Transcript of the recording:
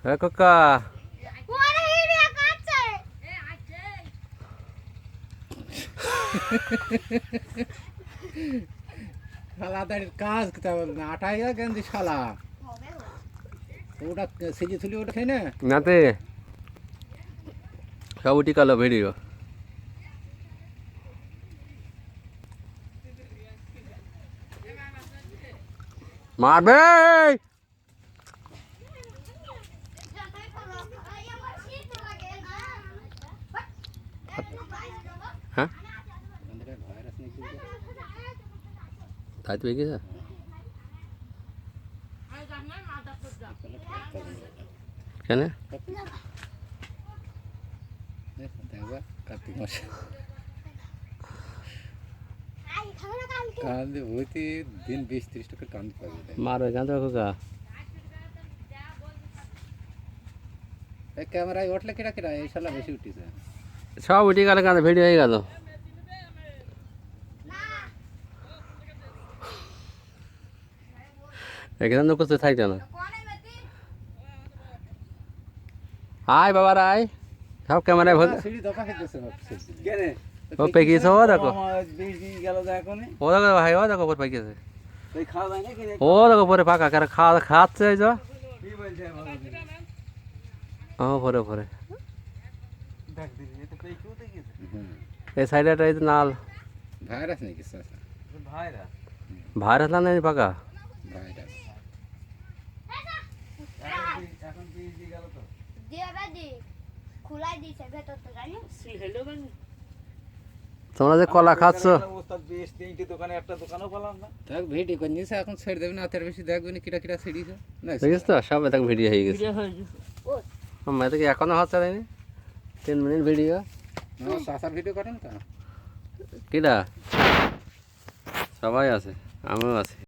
হ্যাঁ কাকা শালা দাঁড়িয়ে কাজ করতে হবে না, আটাই গেন্দি শালা ওটা সেজে তুলি ওটা খাই না নাতে সব উঠি কালো ভিডিও মারবে হ্যাঁ তাই তো গেছে কেন কার্তিক মাসে কান্দে হইতে দিন 20-30 টাকা কান্দে পাবে মারবে কেন তো কাকা এই ক্যামেরায় উঠলে কেটা কেটা এই শালা বেশি উঠিছে সব উঠে গেল কেন ভিডিও হয়ে গেল এখানে তো করতে থাকছে না আয় বাবার আয় সব ক্যামেরায় ভরে সিঁড়ি দফা খেতেছে কেন ও পেকিয়েছে ও দেখো আমার 20 দিন গেল এখন ও দেখো ভাই ও দেখো পরে পেকিয়েছে তুই খাওয়া যায় না কি রে? ও দেখো পরে পাকা কারা খাচ্ছে এই যে কি বলছে বাবা ও পরে পরে দেখ দিদি এটা কই কেউ তো গেছে এই সাইডে এই যে নাল ভাইরাস নাকি চাচা ভাইরা ভাইরাস না নেই পাকা ভাইরাস এখন 20 দিন গেল তো খুলাই দিয়েছে ভেতর তো জানি তোমরা যে কলা খাচ্ছ ওস্তাদ 20 তিনটি দোকানে একটা দোকানও পেলাম না দেখ ভিডিও করে নিয়েছে এখন ছেড়ে দেবে না তার বেশি দেখবে না কিটা কিটা ছিড়িছে না দেখিস তো সব দেখো ভিডিও হয়ে গেছে আমার তো এখনো হচ্ছে না 3 মিনিট ভিডিও চাচার ভিডিও করেন তো কিটা সবাই আছে আমিও আছি